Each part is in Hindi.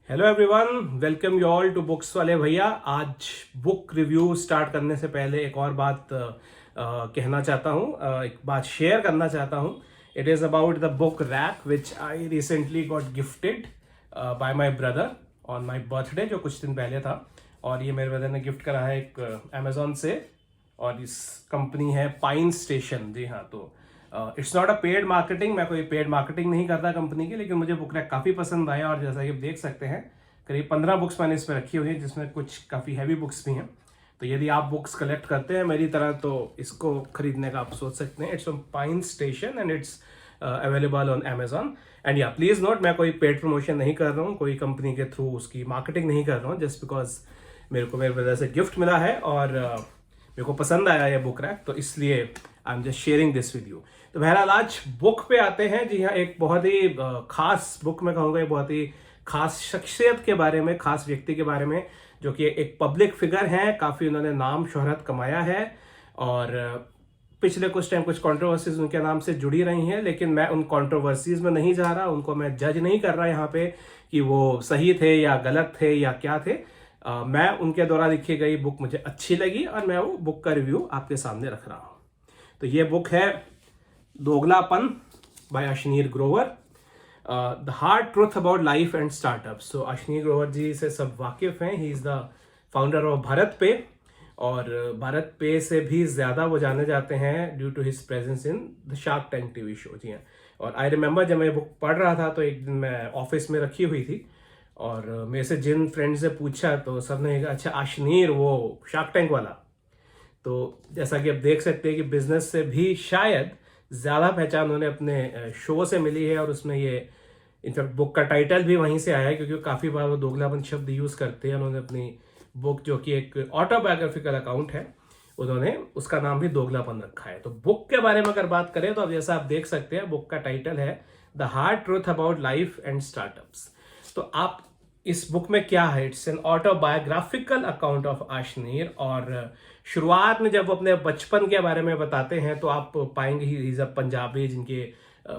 Hello everyone, welcome you all to Books Wale Bhaiya. आज बुक रिव्यू स्टार्ट करने से पहले एक और बात कहना चाहता हूँ, एक बात शेयर करना चाहता हूँ। It is about the book rack which I recently got gifted bye my brother on my birthday, जो कुछ दिन पहले था। और ये मेरे ब्रदर ने गिफ्ट करा है एक अमेजोन से, और इस कंपनी है पाइन स्टेशन। जी हाँ, तो it's not a paid marketing, मैं कोई पेड मार्केटिंग नहीं करता कंपनी की, लेकिन मुझे बुक रैक काफ़ी पसंद आया। और जैसा कि आप देख सकते हैं, करीब 15 बुक्स मैंने इस पर रखी हुई है, जिसमें कुछ काफ़ी हैवी बुक्स भी हैं। तो यदि आप बुक्स कलेक्ट करते हैं मेरी तरह, तो इसको खरीदने का आप सोच सकते हैं। It's on pine station and it's available on Amazon. And या प्लीज़ नोट, मैं कोई पेड प्रमोशन नहीं कर रहा हूँ, कोई कंपनी के थ्रू उसकी मार्केटिंग नहीं कर रहा हूँ। जस्ट बिकॉज मेरे को मेरे वजह से गिफ्ट मिला है और मेरे को पसंद आया ये बुक रैक, तो इसलिए I am just sharing this with you. तो बहरहाल आज बुक पे आते हैं। जी हाँ, एक बहुत ही खास बुक मैं कहूँगा, एक बहुत ही खास शख्सियत के बारे में, खास व्यक्ति के बारे में, जो कि एक पब्लिक फिगर हैं। काफ़ी उन्होंने नाम शोहरत कमाया है और पिछले कुछ टाइम कुछ कंट्रोवर्सीज उनके नाम से जुड़ी रही हैं। लेकिन मैं उन कंट्रोवर्सीज में नहीं जा रहा, उनको मैं जज नहीं कर रहा यहाँ पे कि वो सही थे या गलत थे या क्या थे। मैं उनके द्वारा लिखी गई बुक मुझे अच्छी लगी और मैं वो बुक का रिव्यू आपके सामने रख रहा हूँ। तो ये बुक है Doglapan by Ashneer Grover, the hard truth about life and startup. So Ashneer Grover ji से सब वाकिफ हैं। He is the founder of BharatPe, और भारत पे से भी ज़्यादा वो जाने जाते हैं due to his presence in the shark tank TV show. जी हाँ, और आई रिमेंबर जब मैं बुक पढ़ रहा था तो एक दिन मैं ऑफिस में रखी हुई थी, और मेरे से जिन फ्रेंड से पूछा तो सबने कहा अच्छा अशनीर, वो शार्क टैंक वाला। तो जैसा कि आप देख सकते हैं कि बिजनेस से भी शायद ज़्यादा पहचान उन्हें अपने शो से मिली है। और उसमें ये इनफैक्ट बुक का टाइटल भी वहीं से आया है, क्योंकि काफ़ी बार वो दोगलापन शब्द यूज़ करते हैं। उन्होंने अपनी बुक, जो कि एक ऑटोबायोग्राफिकल अकाउंट है, उन्होंने उसका नाम भी दोगलापन रखा है। तो बुक के बारे में अगर बात करें तो अब जैसा आप देख सकते हैं, बुक का टाइटल है the hard truth about life and startups. तो आप इस बुक में क्या है, it's an autobiographical account of Ashneer. और शुरुआत में जब वो अपने बचपन के बारे में बताते हैं तो आप पाएंगे ही इज अ पंजाबी, जिनके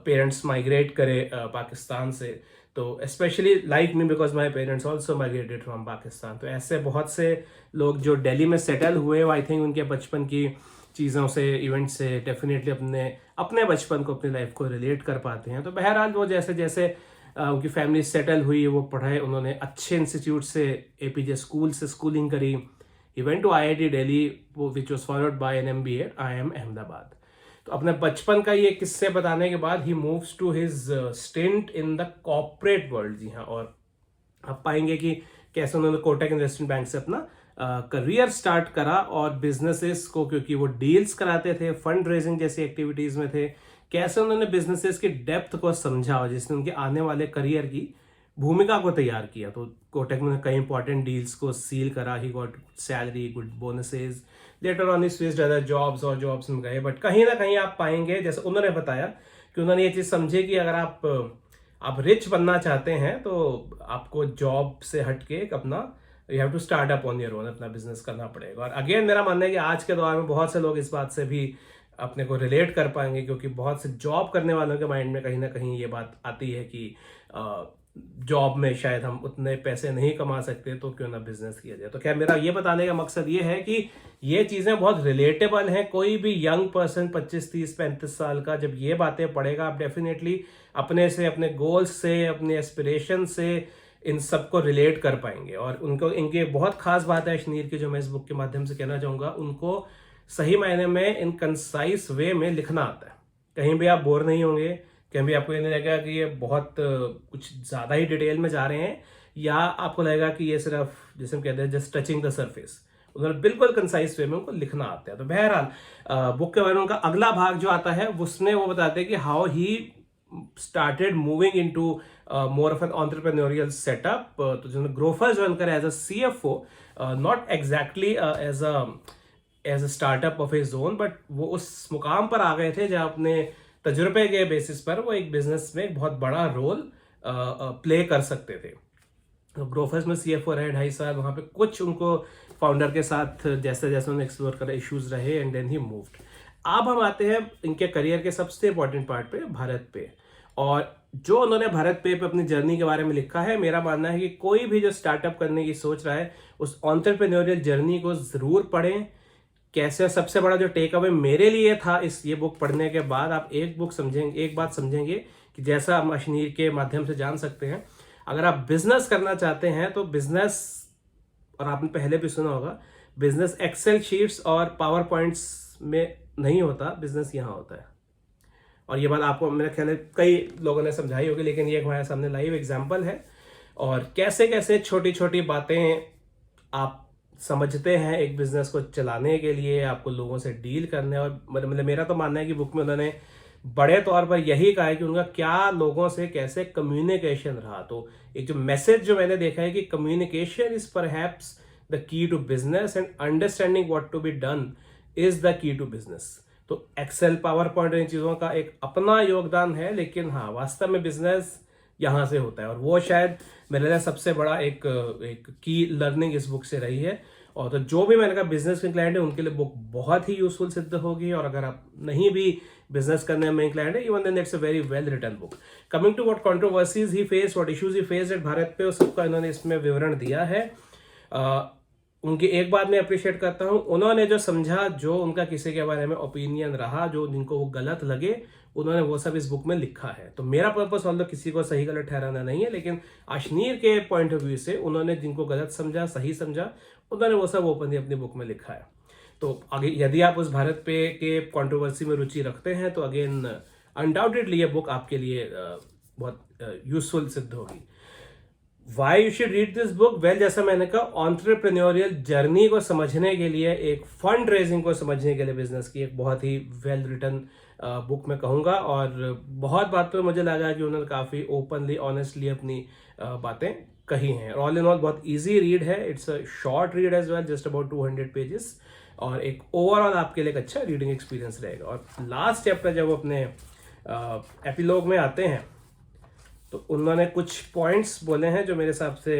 पेरेंट्स माइग्रेट करे पाकिस्तान से। तो specially like me, because my parents also migrated from Pakistan. तो ऐसे बहुत से लोग जो दिल्ली में सेटल हुए, आई थिंक उनके बचपन की चीज़ों से, इवेंट से डेफिनेटली अपने बचपन को, अपनी लाइफ को रिलेट कर पाते हैं। तो बहरहाल वो जैसे जैसे उनकी फैमिली सेटल हुई, वो पढ़ाए, उन्होंने अच्छे इंस्टीट्यूट से, एपीजे स्कूल से स्कूलिंग करी। He went to IIT Delhi, which was followed by an MBA IIM Ahmedabad. तो अपने बचपन का ये किस्से बताने के बाद he moves to his stint in the corporate world. जी हाँ, और आप पाएंगे कि कैसे उन्होंने कोटक इन्वेस्टमेंट बैंक से अपना करियर स्टार्ट करा, और बिजनेसेस को, क्योंकि वो डील्स कराते थे, फंड रेजिंग जैसी एक्टिविटीज में थे, कैसे उन्होंने बिजनेसेस की डेप्थ को समझा और जिसने उनके आने वाले करियर की भूमिका को तैयार किया। तो कोटक में कई इंपॉर्टेंट डील्स को सील करा, he got salary, good bonuses. Later on he switched other jobs, और जॉब्स में गए। बट कहीं ना कहीं आप पाएंगे, जैसे उन्होंने बताया, कि उन्होंने ये चीज़ समझे कि अगर आप रिच बनना चाहते हैं तो आपको जॉब से हटके एक अपना, you have to start up on your own, अपना बिजनेस करना पड़ेगा। और अगेन मेरा मानना है कि आज के दौर में बहुत से लोग इस बात से भी अपने को रिलेट कर पाएंगे, क्योंकि बहुत से जॉब करने वालों के माइंड में कहीं ना कहीं ये बात आती है कि जॉब में शायद हम उतने पैसे नहीं कमा सकते, तो क्यों ना बिजनेस किया जाए। तो खैर, मेरा ये बताने का मकसद ये है कि ये चीज़ें बहुत रिलेटेबल हैं। कोई भी यंग पर्सन 25, 30, 35 साल का जब ये बातें पढ़ेगा, आप डेफिनेटली अपने से, अपने गोल्स से, अपने एस्पिरेशन से इन सबको रिलेट कर पाएंगे। और उनको, इनकी बहुत खास बात है अशनीर की, जो मैं इस बुक के माध्यम से कहना चाहूँगा, उनको सही मायने में इन कंसाइज वे में लिखना आता है। कहीं भी आप बोर नहीं होंगे, कहीं भी आपको ये नहीं लगेगा कि ये बहुत कुछ ज़्यादा ही डिटेल में जा रहे हैं, या आपको लगेगा कि ये सिर्फ, जैसे हम कहते हैं, जस्ट टचिंग द सरफेस। उन्होंने बिल्कुल कंसाइज वे में उनको लिखना आता है। तो बहरहाल बुक के बारे में उनका अगला भाग जो आता है, उसमें वो बताते हैं कि how he started moving into more of an entrepreneurial setup. तो जो ग्रोफर ज्वाइन करे as a CFO, not exactly as a startup of his own, but वो उस मुकाम पर आ गए थे जहाँ अपने तजुर्बे के बेसिस पर वो एक बिजनेस में एक बहुत बड़ा रोल प्ले कर सकते थे। तो ग्रोफर्स में CFO रहे 2.5 साल, वहाँ पे कुछ उनको फाउंडर के साथ जैसे जैसे उन्होंने एक्सप्लोर करा इश्यूज रहे, एंड देन ही मूव्ड। अब हम आते हैं इनके करियर के सबसे इंपॉर्टेंट पार्ट पे, भारत पे। और जो उन्होंने भारत पे अपनी जर्नी के बारे में लिखा है, मेरा मानना है कि कोई भी जो स्टार्टअप करने की सोच रहा है उस एंटरप्रेन्योरियल जर्नी को ज़रूर पढ़ें। कैसे, सबसे बड़ा जो टेक अवे मेरे लिए था इस ये बुक पढ़ने के बाद, आप एक बात समझेंगे कि जैसा हम अशनीर के माध्यम से जान सकते हैं, अगर आप बिजनेस करना चाहते हैं तो बिजनेस, और आपने पहले भी सुना होगा, बिजनेस एक्सेल शीट्स और पावर पॉइंट्स में नहीं होता, बिजनेस यहाँ होता है। और ये बात आपको मेरे ख्याल में कई लोगों ने समझाई होगी, लेकिन ये हमारे सामने लाइव एग्जांपल है। और कैसे कैसे छोटी छोटी बातें आप समझते हैं एक बिजनेस को चलाने के लिए, आपको लोगों से डील करने, और मतलब मेरा तो मानना है कि बुक में उन्होंने बड़े तौर पर यही कहा है कि उनका क्या लोगों से कैसे कम्युनिकेशन रहा। तो एक जो मैसेज जो मैंने देखा है कि communication is perhaps the key to business and understanding what to be done is the key to business. तो एक्सेल, पावर पॉइंट, इन चीज़ों का एक अपना योगदान है, लेकिन हाँ, वास्तव में बिजनेस यहाँ से होता है। और वो शायद मेरे लिए सबसे बड़ा एक की लर्निंग इस बुक से रही है। और तो जो भी मैंने कहा बिजनेस के क्लाइंट है उनके लिए बुक बहुत ही यूजफुल सिद्ध होगी, और अगर आप नहीं भी बिजनेस करने में क्लाइंट है, even then it's a very well written book. Coming to what controversies he face, what issues he face at BharatPe, उस सबका इन्होंने इसमें विवरण दिया है। उनकी एक बात मैं अप्रिशिएट करता हूँ, उन्होंने जो समझा, जो उनका किसी के बारे में ओपिनियन रहा, जो जिनको वो गलत लगे, उन्होंने वो सब इस बुक में लिखा है। तो मेरा पर्पस ऑल किसी को सही गलत ठहराना नहीं है, लेकिन अशनीर के पॉइंट ऑफ व्यू से उन्होंने जिनको गलत समझा, सही समझा, उन्होंने वो सब ओपनली अपनी बुक में लिखा है। तो आगे यदि आप उस भारत पे के कंट्रोवर्सी में रुचि रखते हैं तो अगेन अनडाउटेडली ये बुक आपके लिए बहुत यूजफुल सिद्ध होगी। Why you should read this book? Well, जैसा मैंने कहा, एंटरप्रेन्योरियल जर्नी को समझने के लिए, एक फंड रेजिंग को समझने के लिए बिजनेस की एक बहुत ही वेल रिटन बुक मैं कहूँगा। और बहुत बात तो मुझे लगा कि उन्होंने काफ़ी ओपनली, ऑनेस्टली अपनी बातें कही हैं। ऑल इन ऑल बहुत इजी रीड है, it's a short read as well, just about 200 pages, और एक ओवरऑल आपके लिए एक अच्छा रीडिंग एक्सपीरियंस रहेगा। और लास्ट चैप्टर जब अपने एपिलॉग में आते हैं तो उन्होंने कुछ पॉइंट्स बोले हैं जो मेरे हिसाब से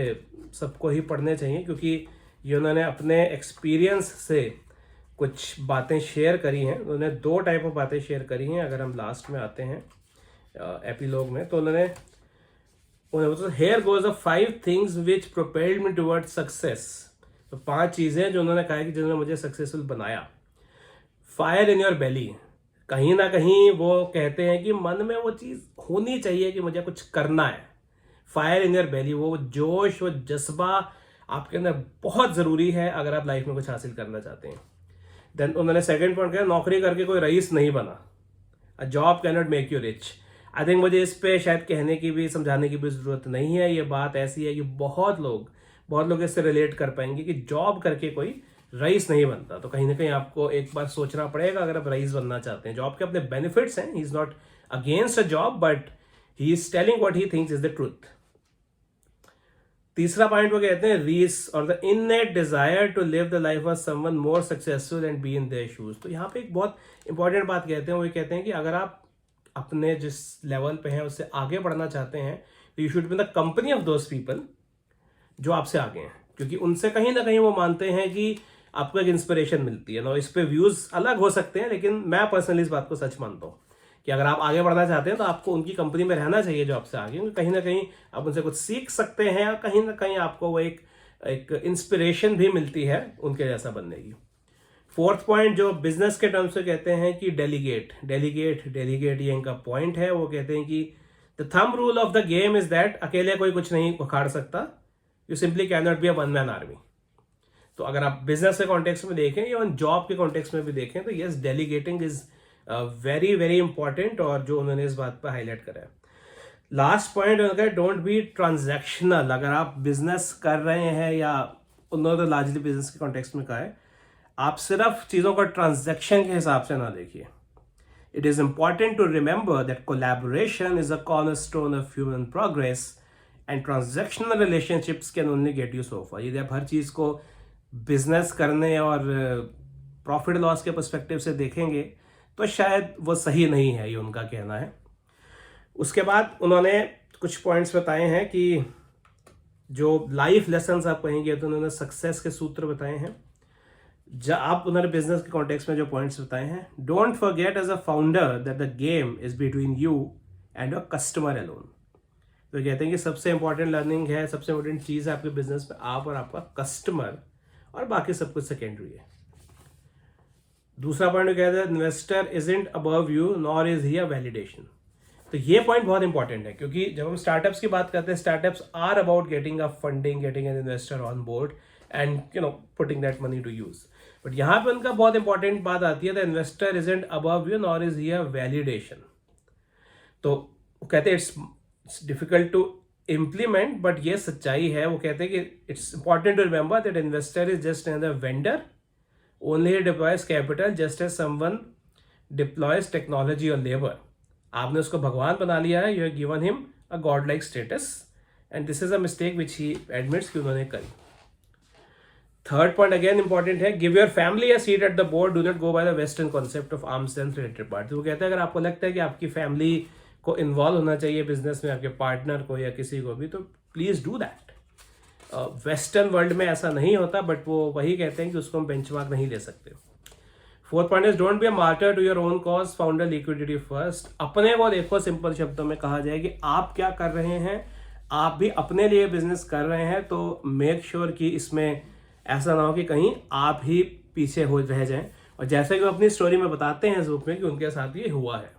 सबको ही पढ़ने चाहिए, क्योंकि ये उन्होंने अपने एक्सपीरियंस से कुछ बातें शेयर करी हैं। उन्होंने 2 टाइप ऑफ बातें शेयर करी हैं। अगर हम लास्ट में आते हैं एपिलॉग में, तो उन्होंने hair goes off 5 things which propelled me towards success. तो 5 चीज़ें जो उन्होंने कहा कि जिन्होंने मुझे सक्सेसफुल बनाया। फायर इन योर बेली, कहीं ना कहीं वो कहते हैं कि मन में वो चीज़ होनी चाहिए कि मुझे कुछ करना है। फायर इन योर बेली, वो जोश, वो जज्बा आपके अंदर बहुत ज़रूरी है अगर आप लाइफ में कुछ हासिल करना चाहते हैं। देन उन्होंने सेकंड पॉइंट किया, नौकरी करके कोई रईस नहीं बना, a job can not make you rich. I think मुझे इस पे शायद कहने की भी, समझाने की भी ज़रूरत नहीं है। ये बात ऐसी है कि बहुत लोग इससे रिलेट कर पाएंगे कि जॉब करके कोई रईस नहीं बनता। तो कहीं ना कहीं आपको एक बार सोचना पड़ेगा अगर आप रईस बनना चाहते हैं। जॉब के अपने बेनिफिट्स हैं, he is not against a job, but he is telling what he thinks is the truth. तीसरा पॉइंट वो कहते हैं, रीस और the innate desire to live the life of someone more successful and be in their shoes. तो यहाँ पे एक बहुत इंपॉर्टेंट बात कहते हैं, वो कहते हैं कि अगर आप अपने जिस लेवल पे हैं उससे आगे बढ़ना चाहते हैं तो you should be in the company of those people जो आपसे आगे हैं, क्योंकि उनसे कहीं ना कहीं वो मानते हैं कि आपको एक इंस्पिरेशन मिलती है ना। इस पे व्यूज अलग हो सकते हैं, लेकिन मैं पर्सनली इस बात को सच मानता हूँ कि अगर आप आगे बढ़ना चाहते हैं तो आपको उनकी कंपनी में रहना चाहिए जो आपसे आगे, क्योंकि कहीं ना कहीं आप उनसे कुछ सीख सकते हैं, और कहीं ना कहीं आपको वो एक इंस्पिरेशन भी मिलती है उनके जैसा बनने की। फोर्थ पॉइंट जो बिजनेस के टर्म से कहते हैं कि डेलीगेट ये इनका पॉइंट है। वो कहते हैं कि the thumb rule of the game is that अकेले कोई कुछ नहीं उखाड़ सकता, you simply can not be a one man army. तो अगर आप बिजनेस के कॉन्टेक्स्ट में देखें या जॉब के कॉन्टेक्स्ट में भी देखें तो yes, delegating is very very important, और जो उन्होंने इस बात पर हाईलाइट करा है। लास्ट पॉइंट उनका, डोंट बी ट्रांजैक्शनल। अगर आप बिजनेस कर रहे हैं, या उन्होंने तो लार्जली बिजनेस के कॉन्टेक्स्ट में कहा है, आप सिर्फ चीज़ों को ट्रांजैक्शन के हिसाब से ना देखिए। It is important to remember that collaboration is a cornerstone of human progress and transactional relationships can only get you so far. यदि आप हर चीज़ को बिजनेस करने और प्रॉफिट लॉस के पर्सपेक्टिव से देखेंगे तो शायद वो सही नहीं है, ये उनका कहना है। उसके बाद उन्होंने कुछ पॉइंट्स बताए हैं कि जो लाइफ लेसन्स आप कहेंगे, तो उन्होंने सक्सेस के सूत्र बताए हैं। जब आप उन्होंने बिजनेस के कॉन्टेक्स्ट में जो पॉइंट्स बताए हैं, don't forget as a founder that the game is between you and your customer alone. तो कहते हैं कि सबसे इंपॉर्टेंट लर्निंग है, सबसे इंपॉर्टेंट चीज़ है आपके बिजनेस में आप और आपका कस्टमर, और बाकी सब कुछ सेकेंडरी है। दूसरा पॉइंट कहते हैं investor isn't above you nor is he a validation. तो ये पॉइंट बहुत इंपॉर्टेंट है, क्योंकि जब हम स्टार्टअप्स की बात करते हैं, startups are about getting a funding, getting an investor on board and putting that money to use. But यहाँ पे उनका बहुत इंपॉर्टेंट बात आती है, the investor isn't above you nor is he a validation. तो वो कहते हैं it's difficult to implement, but ये सच्चाई है। वो कहते हैं कि it's important to remember that investor is just another vendor, only he deploys capital just as someone deploys technology और लेबर। आपने उसको भगवान बना लिया है, you have given him a god like status, and this is a mistake which he admits कि उन्होंने करी। थर्ड पॉइंट अगेन इंपॉर्टेंट है, give your family a seat at the board, do not go by the western concept of arms length related party. वो कहते हैं अगर आपको लगता है कि आपकी फैमिली को इन्वॉल्व होना चाहिए बिजनेस में, आपके पार्टनर को या किसी को भी, तो please do that. Western world में ऐसा नहीं होता, बट वो वही कहते हैं कि उसको हम बेंचमार्क नहीं ले सकते। Fourth point is don't be a martyr to your own cause, founder liquidity first. अपने को देखो, सिंपल शब्दों में कहा जाए कि आप क्या कर रहे हैं, आप भी अपने लिए बिजनेस कर रहे हैं, तो मेक श्योर कि इसमें ऐसा ना हो कि कहीं आप ही पीछे हो रह जाएं। और जैसे कि वो अपनी स्टोरी में बताते हैं इस बुक में कि उनके साथ ये हुआ है,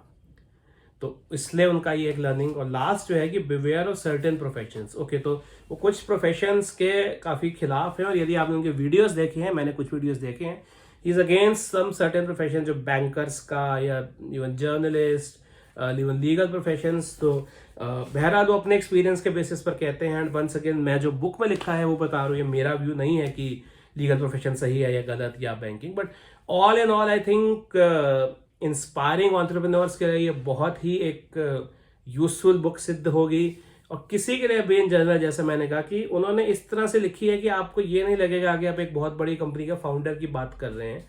तो इसलिए उनका ये एक लर्निंग। और लास्ट जो है कि beware of certain professions. Okay, तो वो कुछ प्रोफेशंस के काफ़ी खिलाफ है, और यदि आपने उनके वीडियोस देखे हैं, मैंने कुछ वीडियोस देखे हैं, he is against some certain profession, जो बैंकर्स का या even journalist, even legal professions. तो बहरहाल वो अपने एक्सपीरियंस के बेसिस पर कहते हैं। एंड वंस अगेन मैं जो बुक में लिखा है वो बता रहा हूँ, ये मेरा व्यू नहीं है कि लीगल प्रोफेशन सही है या गलत या banking, but all in all I think inspiring entrepreneurs के लिए ये बहुत ही एक यूजफुल बुक सिद्ध होगी। और किसी के लिए भी इन जनरल, जैसे मैंने कहा कि उन्होंने इस तरह से लिखी है कि आपको ये नहीं लगेगा कि आप एक बहुत बड़ी कंपनी का फाउंडर की बात कर रहे हैं।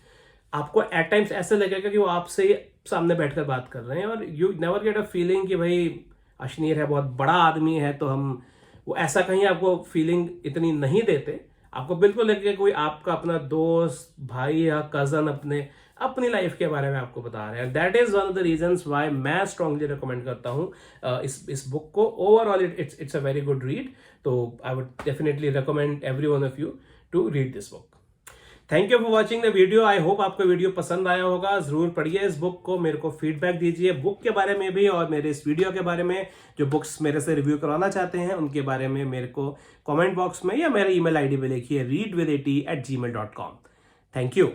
आपको एट टाइम्स ऐसे लगेगा कि वो आपसे सामने बैठकर बात कर रहे हैं, और you never get a feeling कि भाई अशनीर है, बहुत बड़ा आदमी है, तो हम वो ऐसा कहीं आपको फीलिंग इतनी नहीं देते। आपको बिल्कुल लगेगा कोई आपका अपना दोस्त, भाई या कजन अपनी लाइफ के बारे में आपको बता रहे हैं। That is one of the reasons why मैं स्ट्रांगली रिकमेंड करता हूँ इस बुक को। Overall it's a very good read, तो I would definitely recommend every one of you to read this book. Thank you for watching the video. I hope आपको वीडियो पसंद आया होगा। जरूर पढ़िए इस बुक को, मेरे को फीडबैक दीजिए बुक के बारे में भी, और मेरे इस वीडियो के बारे में। जो बुक्स मेरे से रिव्यू करवाना चाहते हैं उनके बारे में मेरे को कमेंट बॉक्स में या मेरे ईमेल आईडी पे लिखिए readwith80@gmail.com। Thank you.